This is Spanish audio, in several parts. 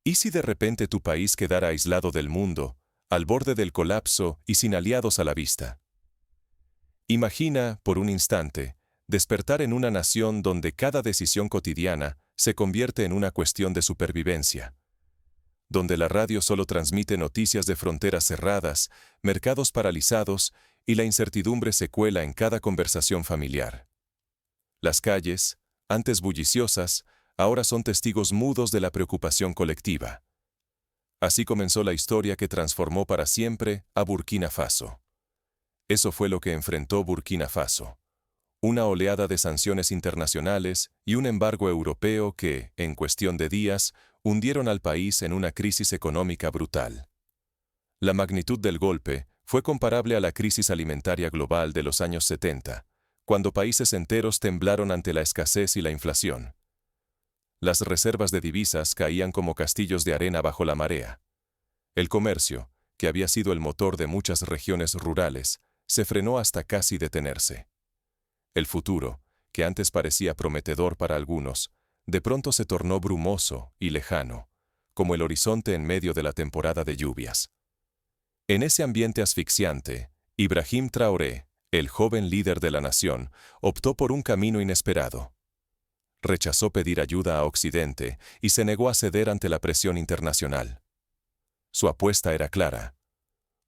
¿Y si de repente tu país quedara aislado del mundo, al borde del colapso y sin aliados a la vista? Imagina, por un instante, despertar en una nación donde cada decisión cotidiana se convierte en una cuestión de supervivencia, donde la radio solo transmite noticias de fronteras cerradas, mercados paralizados y la incertidumbre se cuela en cada conversación familiar. Las calles, antes bulliciosas, ahora son testigos mudos de la preocupación colectiva. Así comenzó la historia que transformó para siempre a Burkina Faso. Eso fue lo que enfrentó Burkina Faso. Una oleada de sanciones internacionales y un embargo europeo que, en cuestión de días, hundieron al país en una crisis económica brutal. La magnitud del golpe fue comparable a la crisis alimentaria global de los años 70, cuando países enteros temblaron ante la escasez y la inflación. Las reservas de divisas caían como castillos de arena bajo la marea. El comercio, que había sido el motor de muchas regiones rurales, se frenó hasta casi detenerse. El futuro, que antes parecía prometedor para algunos, de pronto se tornó brumoso y lejano, como el horizonte en medio de la temporada de lluvias. En ese ambiente asfixiante, Ibrahim Traoré, el joven líder de la nación, optó por un camino inesperado. Rechazó pedir ayuda a Occidente y se negó a ceder ante la presión internacional. Su apuesta era clara.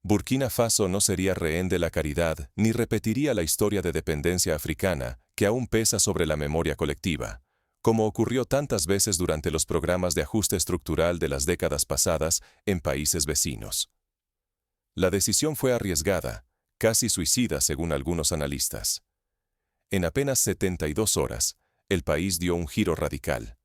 Burkina Faso no sería rehén de la caridad ni repetiría la historia de dependencia africana que aún pesa sobre la memoria colectiva, como ocurrió tantas veces durante los programas de ajuste estructural de las décadas pasadas en países vecinos. La decisión fue arriesgada, casi suicida según algunos analistas. En apenas 72 horas, el país dio un giro radical.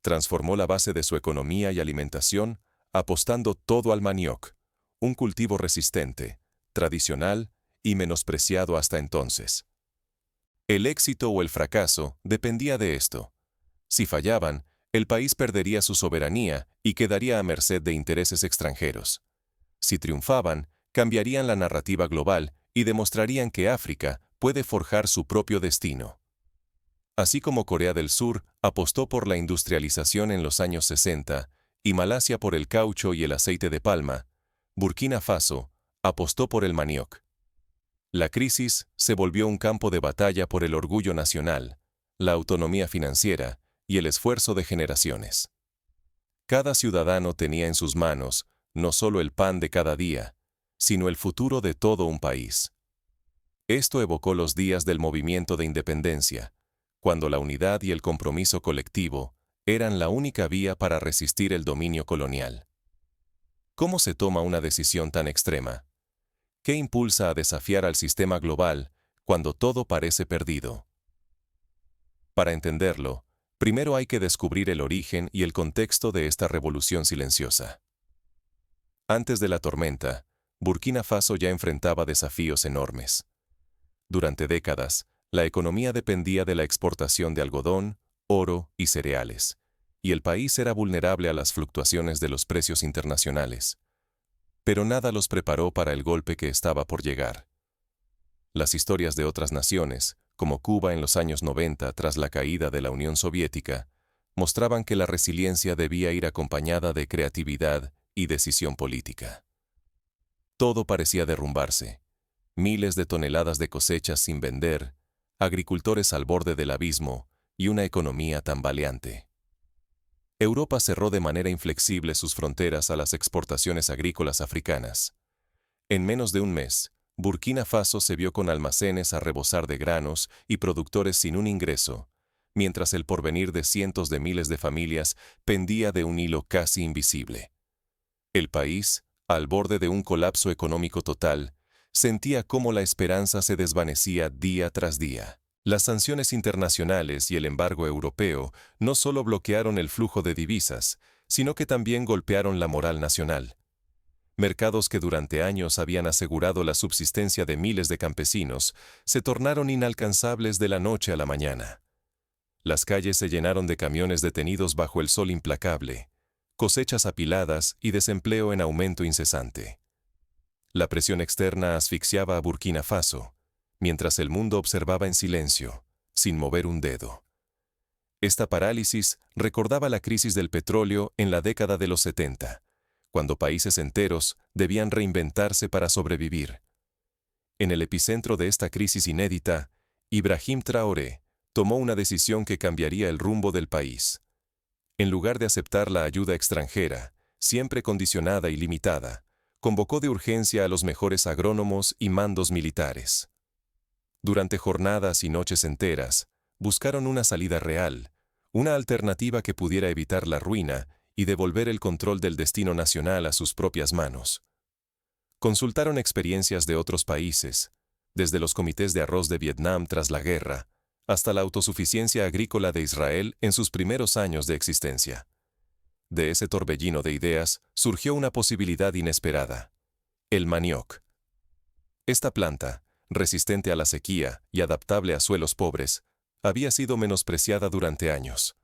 Transformó la base de su economía y alimentación, apostando todo al manioc, un cultivo resistente, tradicional y menospreciado hasta entonces. El éxito o el fracaso dependía de esto. Si fallaban, el país perdería su soberanía y quedaría a merced de intereses extranjeros. Si triunfaban, cambiarían la narrativa global y demostrarían que África puede forjar su propio destino. Así como Corea del Sur apostó por la industrialización en los años 60 y Malasia por el caucho y el aceite de palma, Burkina Faso apostó por el manioc. La crisis se volvió un campo de batalla por el orgullo nacional, la autonomía financiera y el esfuerzo de generaciones. Cada ciudadano tenía en sus manos no solo el pan de cada día, sino el futuro de todo un país. Esto evocó los días del movimiento de independencia, cuando la unidad y el compromiso colectivo eran la única vía para resistir el dominio colonial. ¿Cómo se toma una decisión tan extrema? ¿Qué impulsa a desafiar al sistema global cuando todo parece perdido? Para entenderlo, primero hay que descubrir el origen y el contexto de esta revolución silenciosa. Antes de la tormenta, Burkina Faso ya enfrentaba desafíos enormes. Durante décadas, la economía dependía de la exportación de algodón, oro y cereales, y el país era vulnerable a las fluctuaciones de los precios internacionales. Pero nada los preparó para el golpe que estaba por llegar. Las historias de otras naciones, como Cuba en los años 90 tras la caída de la Unión Soviética, mostraban que la resiliencia debía ir acompañada de creatividad y decisión política. Todo parecía derrumbarse. Miles de toneladas de cosechas sin vender, agricultores al borde del abismo y una economía tambaleante. Europa cerró de manera inflexible sus fronteras a las exportaciones agrícolas africanas. En menos de un mes, Burkina Faso se vio con almacenes a rebosar de granos y productores sin un ingreso, mientras el porvenir de cientos de miles de familias pendía de un hilo casi invisible. El país, al borde de un colapso económico total, sentía cómo la esperanza se desvanecía día tras día. Las sanciones internacionales y el embargo europeo no solo bloquearon el flujo de divisas, sino que también golpearon la moral nacional. Mercados que durante años habían asegurado la subsistencia de miles de campesinos se tornaron inalcanzables de la noche a la mañana. Las calles se llenaron de camiones detenidos bajo el sol implacable, cosechas apiladas y desempleo en aumento incesante. La presión externa asfixiaba a Burkina Faso, mientras el mundo observaba en silencio, sin mover un dedo. Esta parálisis recordaba la crisis del petróleo en la década de los 70, cuando países enteros debían reinventarse para sobrevivir. En el epicentro de esta crisis inédita, Ibrahim Traoré tomó una decisión que cambiaría el rumbo del país. En lugar de aceptar la ayuda extranjera, siempre condicionada y limitada, convocó de urgencia a los mejores agrónomos y mandos militares. Durante jornadas y noches enteras, buscaron una salida real, una alternativa que pudiera evitar la ruina y devolver el control del destino nacional a sus propias manos. Consultaron experiencias de otros países, desde los comités de arroz de Vietnam tras la guerra, hasta la autosuficiencia agrícola de Israel en sus primeros años de existencia. De ese torbellino de ideas surgió una posibilidad inesperada: el manioc. Esta planta, resistente a la sequía y adaptable a suelos pobres, había sido menospreciada durante años.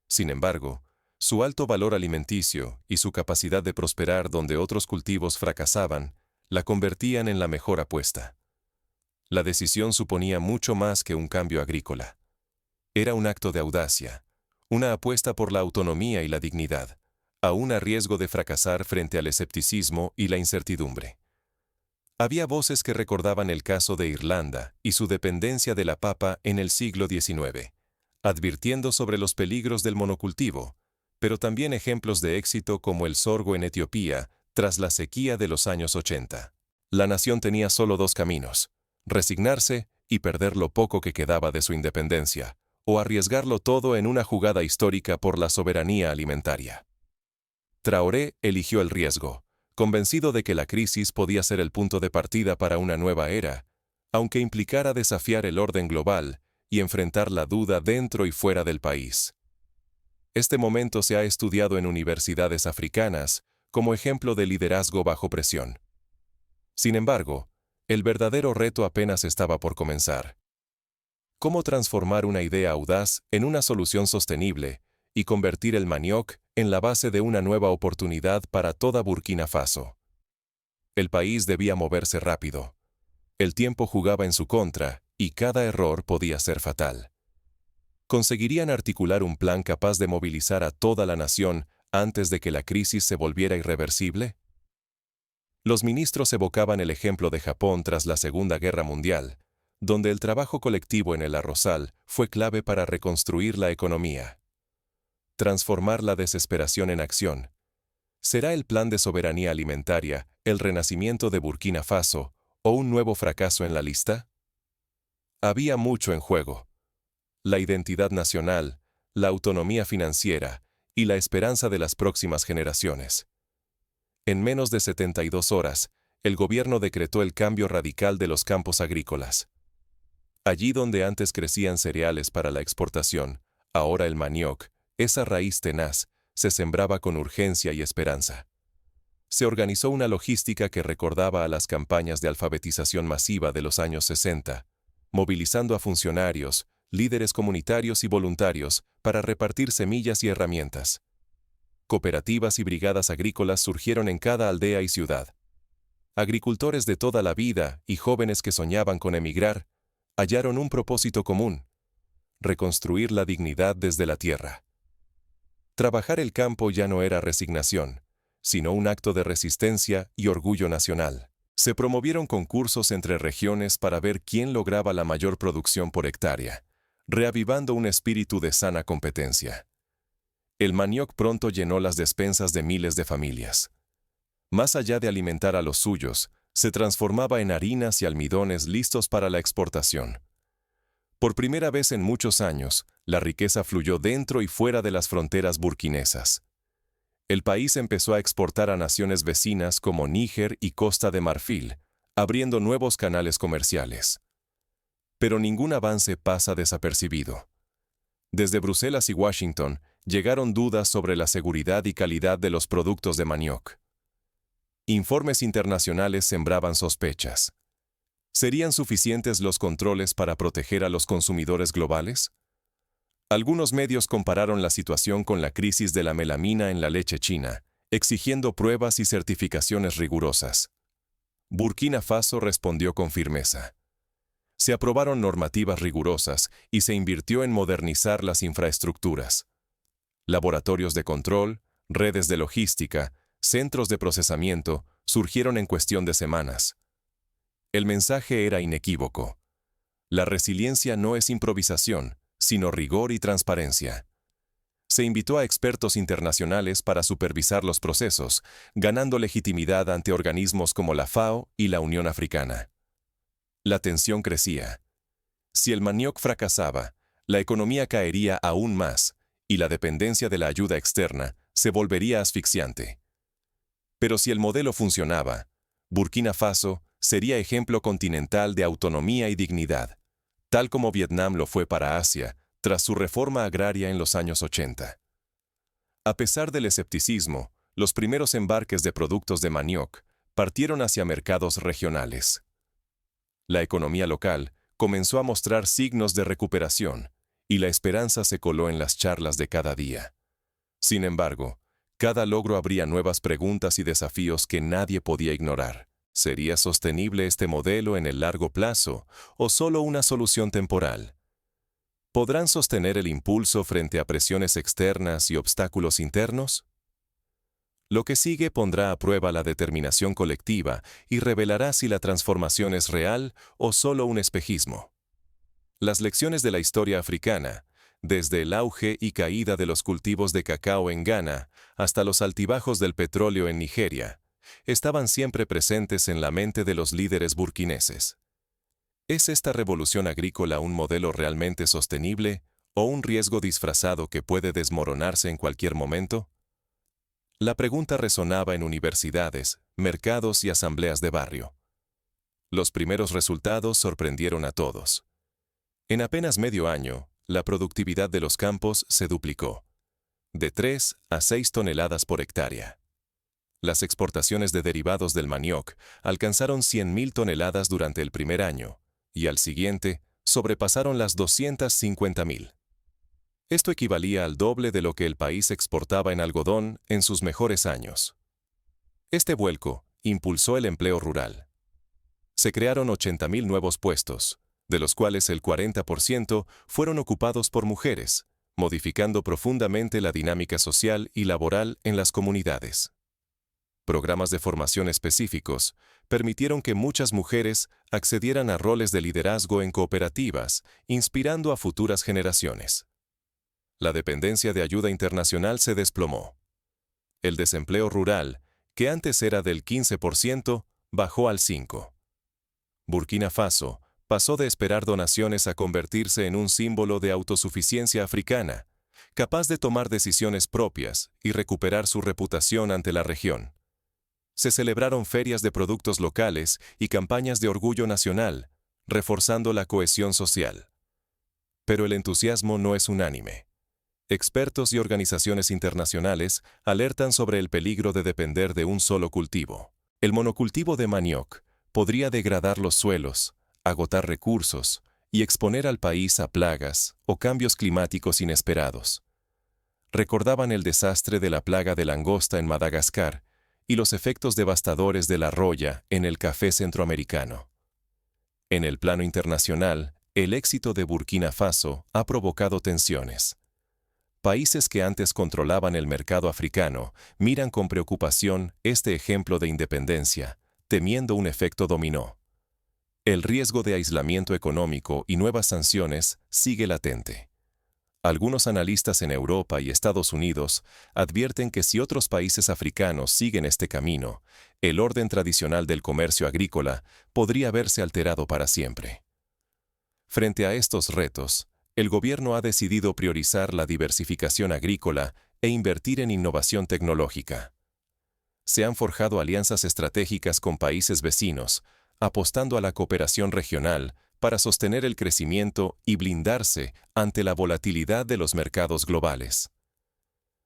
Sin embargo, su alto valor alimenticio y su capacidad de prosperar donde otros cultivos fracasaban, la convertían en la mejor apuesta. La decisión suponía mucho más que un cambio agrícola. Era un acto de audacia, una apuesta por la autonomía y la dignidad, aún a riesgo de fracasar frente al escepticismo y la incertidumbre. Había voces que recordaban el caso de Irlanda y su dependencia de la papa en el siglo XIX, advirtiendo sobre los peligros del monocultivo, pero también ejemplos de éxito como el sorgo en Etiopía tras la sequía de los años 80. La nación tenía solo dos caminos: resignarse y perder lo poco que quedaba de su independencia, o arriesgarlo todo en una jugada histórica por la soberanía alimentaria. Traoré eligió el riesgo, convencido de que la crisis podía ser el punto de partida para una nueva era, aunque implicara desafiar el orden global y enfrentar la duda dentro y fuera del país. Este momento se ha estudiado en universidades africanas como ejemplo de liderazgo bajo presión. Sin embargo, el verdadero reto apenas estaba por comenzar. ¿Cómo transformar una idea audaz en una solución sostenible y convertir el manioc en la base de una nueva oportunidad para toda Burkina Faso? El país debía moverse rápido. El tiempo jugaba en su contra y cada error podía ser fatal. ¿Conseguirían articular un plan capaz de movilizar a toda la nación antes de que la crisis se volviera irreversible? Los ministros evocaban el ejemplo de Japón tras la Segunda Guerra Mundial, donde el trabajo colectivo en el arrozal fue clave para reconstruir la economía. Transformar la desesperación en acción. ¿Será el plan de soberanía alimentaria el renacimiento de Burkina Faso o un nuevo fracaso en la lista? Había mucho en juego: la identidad nacional, la autonomía financiera y la esperanza de las próximas generaciones. En menos de 72 horas, el gobierno decretó el cambio radical de los campos agrícolas. Allí donde antes crecían cereales para la exportación, ahora el manioc, esa raíz tenaz, se sembraba con urgencia y esperanza. Se organizó una logística que recordaba a las campañas de alfabetización masiva de los años 60, movilizando a funcionarios, líderes comunitarios y voluntarios para repartir semillas y herramientas. Cooperativas y brigadas agrícolas surgieron en cada aldea y ciudad. Agricultores de toda la vida y jóvenes que soñaban con emigrar hallaron un propósito común: reconstruir la dignidad desde la tierra. Trabajar el campo ya no era resignación, sino un acto de resistencia y orgullo nacional. Se promovieron concursos entre regiones para ver quién lograba la mayor producción por hectárea, reavivando un espíritu de sana competencia. El manioc pronto llenó las despensas de miles de familias. Más allá de alimentar a los suyos, se transformaba en harinas y almidones listos para la exportación. Por primera vez en muchos años, la riqueza fluyó dentro y fuera de las fronteras burkinesas. El país empezó a exportar a naciones vecinas como Níger y Costa de Marfil, abriendo nuevos canales comerciales. Pero ningún avance pasa desapercibido. Desde Bruselas y Washington llegaron dudas sobre la seguridad y calidad de los productos de manioc. Informes internacionales sembraban sospechas. ¿Serían suficientes los controles para proteger a los consumidores globales? Algunos medios compararon la situación con la crisis de la melamina en la leche china, exigiendo pruebas y certificaciones rigurosas. Burkina Faso respondió con firmeza: Se aprobaron normativas rigurosas y se invirtió en modernizar las infraestructuras. Laboratorios de control, redes de logística, centros de procesamiento surgieron en cuestión de semanas. El mensaje era inequívoco. La resiliencia no es improvisación, sino rigor y transparencia. Se invitó a expertos internacionales para supervisar los procesos, ganando legitimidad ante organismos como la FAO y la Unión Africana. La tensión crecía. Si el manioc fracasaba, la economía caería aún más, y la dependencia de la ayuda externa se volvería asfixiante. Pero si el modelo funcionaba, Burkina Faso sería ejemplo continental de autonomía y dignidad, tal como Vietnam lo fue para Asia tras su reforma agraria en los años 80. A pesar del escepticismo, los primeros embarques de productos de manioc partieron hacia mercados regionales. La economía local comenzó a mostrar signos de recuperación, y la esperanza se coló en las charlas de cada día. Sin embargo, cada logro abría nuevas preguntas y desafíos que nadie podía ignorar. ¿Sería sostenible este modelo en el largo plazo o solo una solución temporal? ¿Podrán sostener el impulso frente a presiones externas y obstáculos internos? Lo que sigue pondrá a prueba la determinación colectiva y revelará si la transformación es real o solo un espejismo. Las lecciones de la historia africana, desde el auge y caída de los cultivos de cacao en Ghana hasta los altibajos del petróleo en Nigeria, estaban siempre presentes en la mente de los líderes burkineses. ¿Es esta revolución agrícola un modelo realmente sostenible o un riesgo disfrazado que puede desmoronarse en cualquier momento? La pregunta resonaba en universidades, mercados y asambleas de barrio. Los primeros resultados sorprendieron a todos. En apenas medio año, la productividad de los campos se duplicó, de 3 a 6 toneladas por hectárea. Las exportaciones de derivados del manioc alcanzaron 100.000 toneladas durante el primer año, y al siguiente sobrepasaron las 250.000. Esto equivalía al doble de lo que el país exportaba en algodón en sus mejores años. Este vuelco impulsó el empleo rural. Se crearon 80.000 nuevos puestos, de los cuales el 40% fueron ocupados por mujeres, modificando profundamente la dinámica social y laboral en las comunidades. Programas de formación específicos permitieron que muchas mujeres accedieran a roles de liderazgo en cooperativas, inspirando a futuras generaciones. La dependencia de ayuda internacional se desplomó. El desempleo rural, que antes era del 15%, bajó al 5%. Burkina Faso pasó de esperar donaciones a convertirse en un símbolo de autosuficiencia africana, capaz de tomar decisiones propias y recuperar su reputación ante la región. Se celebraron ferias de productos locales y campañas de orgullo nacional, reforzando la cohesión social. Pero el entusiasmo no es unánime. Expertos y organizaciones internacionales alertan sobre el peligro de depender de un solo cultivo. El monocultivo de manioc podría degradar los suelos, agotar recursos y exponer al país a plagas o cambios climáticos inesperados. Recordaban el desastre de la plaga de langosta en Madagascar y los efectos devastadores de la roya en el café centroamericano. En el plano internacional, el éxito de Burkina Faso ha provocado tensiones. Países que antes controlaban el mercado africano miran con preocupación este ejemplo de independencia, temiendo un efecto dominó. El riesgo de aislamiento económico y nuevas sanciones sigue latente. Algunos analistas en Europa y Estados Unidos advierten que si otros países africanos siguen este camino, el orden tradicional del comercio agrícola podría verse alterado para siempre. Frente a estos retos, el gobierno ha decidido priorizar la diversificación agrícola e invertir en innovación tecnológica. Se han forjado alianzas estratégicas con países vecinos, apostando a la cooperación regional para sostener el crecimiento y blindarse ante la volatilidad de los mercados globales.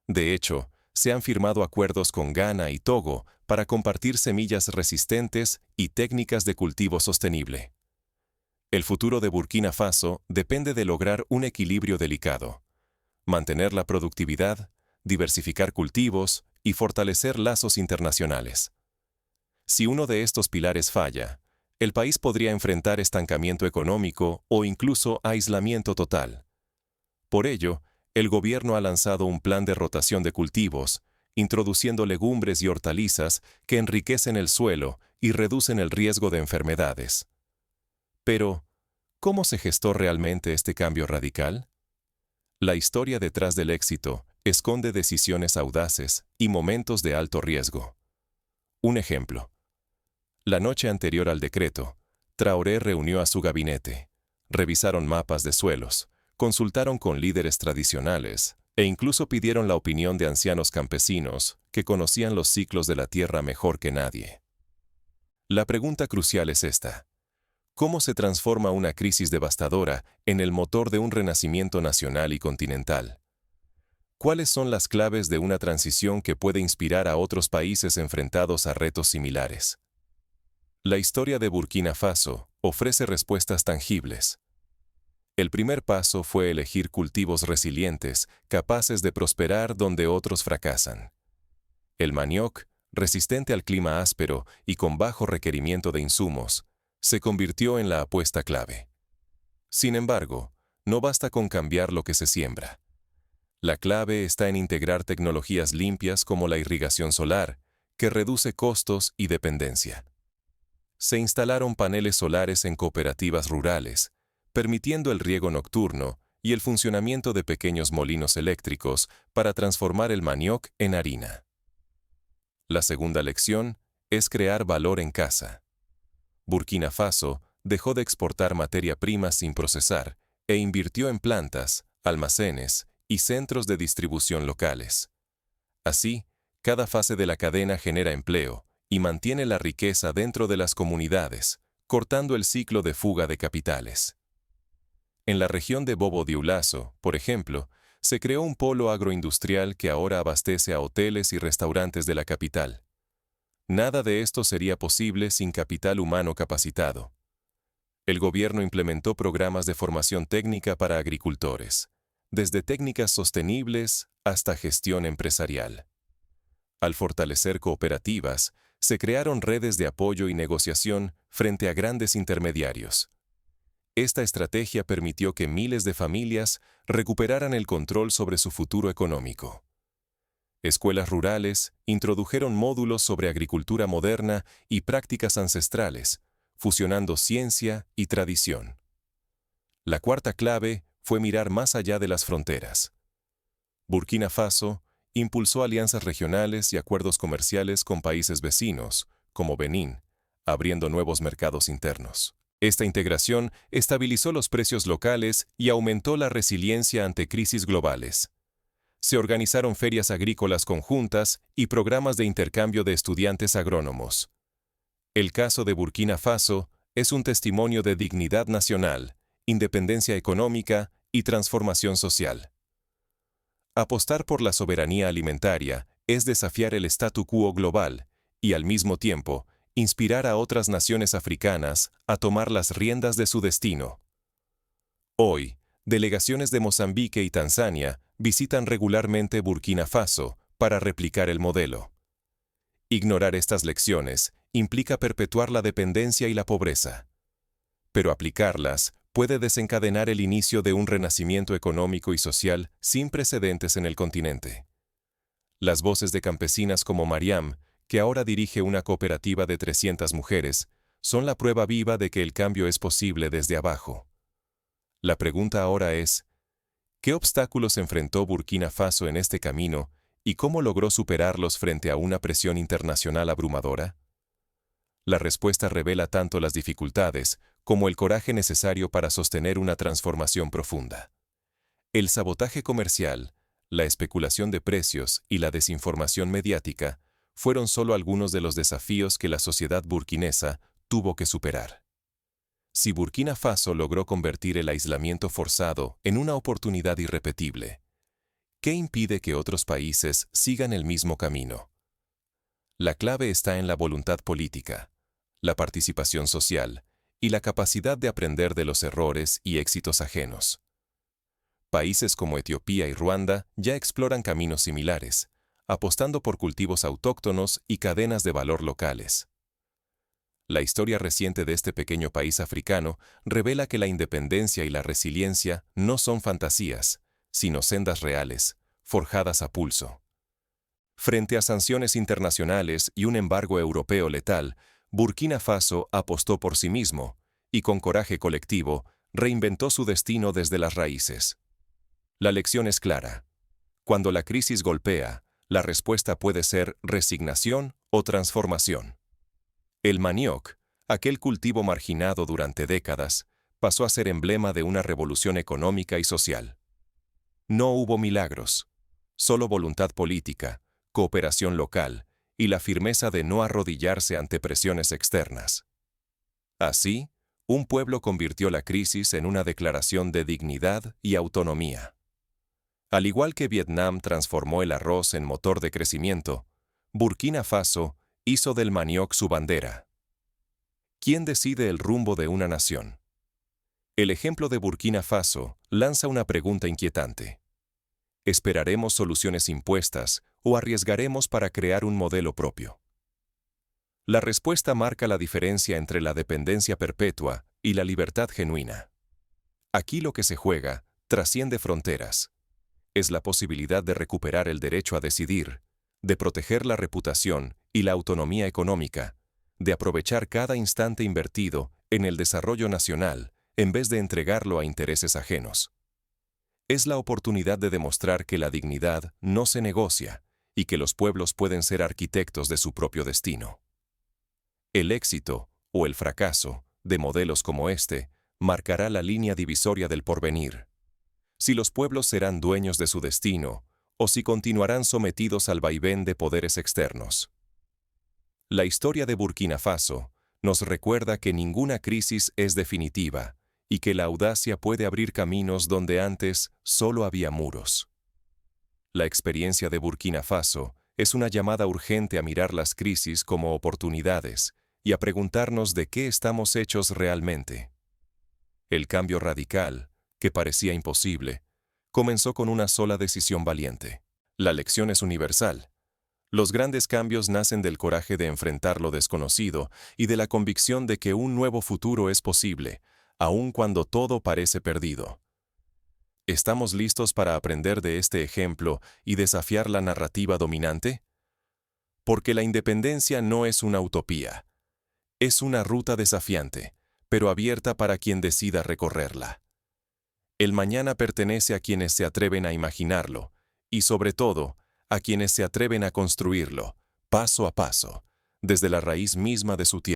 De hecho, se han firmado acuerdos con Ghana y Togo para compartir semillas resistentes y técnicas de cultivo sostenible. El futuro de Burkina Faso depende de lograr un equilibrio delicado: mantener la productividad, diversificar cultivos y fortalecer lazos internacionales. Si uno de estos pilares falla, el país podría enfrentar estancamiento económico o incluso aislamiento total. Por ello, el gobierno ha lanzado un plan de rotación de cultivos, introduciendo legumbres y hortalizas que enriquecen el suelo y reducen el riesgo de enfermedades. Pero, ¿cómo se gestó realmente este cambio radical? La historia detrás del éxito esconde decisiones audaces y momentos de alto riesgo. Un ejemplo. La noche anterior al decreto, Traoré reunió a su gabinete, revisaron mapas de suelos, consultaron con líderes tradicionales e incluso pidieron la opinión de ancianos campesinos que conocían los ciclos de la tierra mejor que nadie. La pregunta crucial es esta: ¿cómo se transforma una crisis devastadora en el motor de un renacimiento nacional y continental? ¿Cuáles son las claves de una transición que puede inspirar a otros países enfrentados a retos similares? La historia de Burkina Faso ofrece respuestas tangibles. El primer paso fue elegir cultivos resilientes, capaces de prosperar donde otros fracasan. El manioc, resistente al clima áspero y con bajo requerimiento de insumos, se convirtió en la apuesta clave. Sin embargo, no basta con cambiar lo que se siembra. La clave está en integrar tecnologías limpias como la irrigación solar, que reduce costos y dependencia. Se instalaron paneles solares en cooperativas rurales, permitiendo el riego nocturno y el funcionamiento de pequeños molinos eléctricos para transformar el manioc en harina. La segunda lección es crear valor en casa. Burkina Faso dejó de exportar materia prima sin procesar e invirtió en plantas, almacenes y centros de distribución locales. Así, cada fase de la cadena genera empleo y mantiene la riqueza dentro de las comunidades, cortando el ciclo de fuga de capitales. En la región de Bobo-Dioulasso, por ejemplo, se creó un polo agroindustrial que ahora abastece a hoteles y restaurantes de la capital. Nada de esto sería posible sin capital humano capacitado. El gobierno implementó programas de formación técnica para agricultores, desde técnicas sostenibles hasta gestión empresarial. Al fortalecer cooperativas, se crearon redes de apoyo y negociación frente a grandes intermediarios. Esta estrategia permitió que miles de familias recuperaran el control sobre su futuro económico. Escuelas rurales introdujeron módulos sobre agricultura moderna y prácticas ancestrales, fusionando ciencia y tradición. La cuarta clave fue mirar más allá de las fronteras. Burkina Faso impulsó alianzas regionales y acuerdos comerciales con países vecinos, como Benín, abriendo nuevos mercados internos. Esta integración estabilizó los precios locales y aumentó la resiliencia ante crisis globales. Se organizaron ferias agrícolas conjuntas y programas de intercambio de estudiantes agrónomos. El caso de Burkina Faso es un testimonio de dignidad nacional, independencia económica y transformación social. Apostar por la soberanía alimentaria es desafiar el statu quo global y, al mismo tiempo, inspirar a otras naciones africanas a tomar las riendas de su destino. Hoy, delegaciones de Mozambique y Tanzania visitan regularmente Burkina Faso para replicar el modelo. Ignorar estas lecciones implica perpetuar la dependencia y la pobreza. Pero aplicarlas puede desencadenar el inicio de un renacimiento económico y social sin precedentes en el continente. Las voces de campesinas como Mariam, que ahora dirige una cooperativa de 300 mujeres, son la prueba viva de que el cambio es posible desde abajo. La pregunta ahora es: ¿qué obstáculos enfrentó Burkina Faso en este camino y cómo logró superarlos frente a una presión internacional abrumadora? La respuesta revela tanto las dificultades como el coraje necesario para sostener una transformación profunda. El sabotaje comercial, la especulación de precios y la desinformación mediática fueron solo algunos de los desafíos que la sociedad burkinesa tuvo que superar. Si Burkina Faso logró convertir el aislamiento forzado en una oportunidad irrepetible, ¿qué impide que otros países sigan el mismo camino? La clave está en la voluntad política, la participación social y la capacidad de aprender de los errores y éxitos ajenos. Países como Etiopía y Ruanda ya exploran caminos similares, apostando por cultivos autóctonos y cadenas de valor locales. La historia reciente de este pequeño país africano revela que la independencia y la resiliencia no son fantasías, sino sendas reales, forjadas a pulso. Frente a sanciones internacionales y un embargo europeo letal, Burkina Faso apostó por sí mismo y, con coraje colectivo, reinventó su destino desde las raíces. La lección es clara. Cuando la crisis golpea, la respuesta puede ser resignación o transformación. El manioc, aquel cultivo marginado durante décadas, pasó a ser emblema de una revolución económica y social. No hubo milagros, solo voluntad política, cooperación local y la firmeza de no arrodillarse ante presiones externas. Así, un pueblo convirtió la crisis en una declaración de dignidad y autonomía. Al igual que Vietnam transformó el arroz en motor de crecimiento, Burkina Faso hizo del manioc su bandera. ¿Quién decide el rumbo de una nación? El ejemplo de Burkina Faso lanza una pregunta inquietante. ¿Esperaremos soluciones impuestas o arriesgaremos para crear un modelo propio? La respuesta marca la diferencia entre la dependencia perpetua y la libertad genuina. Aquí lo que se juega trasciende fronteras. Es la posibilidad de recuperar el derecho a decidir, de proteger la reputación y la autonomía económica, de aprovechar cada instante invertido en el desarrollo nacional en vez de entregarlo a intereses ajenos. Es la oportunidad de demostrar que la dignidad no se negocia y que los pueblos pueden ser arquitectos de su propio destino. El éxito o el fracaso de modelos como este marcará la línea divisoria del porvenir. Si los pueblos serán dueños de su destino o si continuarán sometidos al vaivén de poderes externos. La historia de Burkina Faso nos recuerda que ninguna crisis es definitiva y que la audacia puede abrir caminos donde antes solo había muros. La experiencia de Burkina Faso es una llamada urgente a mirar las crisis como oportunidades y a preguntarnos de qué estamos hechos realmente. El cambio radical, que parecía imposible, comenzó con una sola decisión valiente. La lección es universal. Los grandes cambios nacen del coraje de enfrentar lo desconocido y de la convicción de que un nuevo futuro es posible, aun cuando todo parece perdido. ¿Estamos listos para aprender de este ejemplo y desafiar la narrativa dominante? Porque la independencia no es una utopía. Es una ruta desafiante, pero abierta para quien decida recorrerla. El mañana pertenece a quienes se atreven a imaginarlo, y sobre todo, a quienes se atreven a construirlo, paso a paso, desde la raíz misma de su tierra.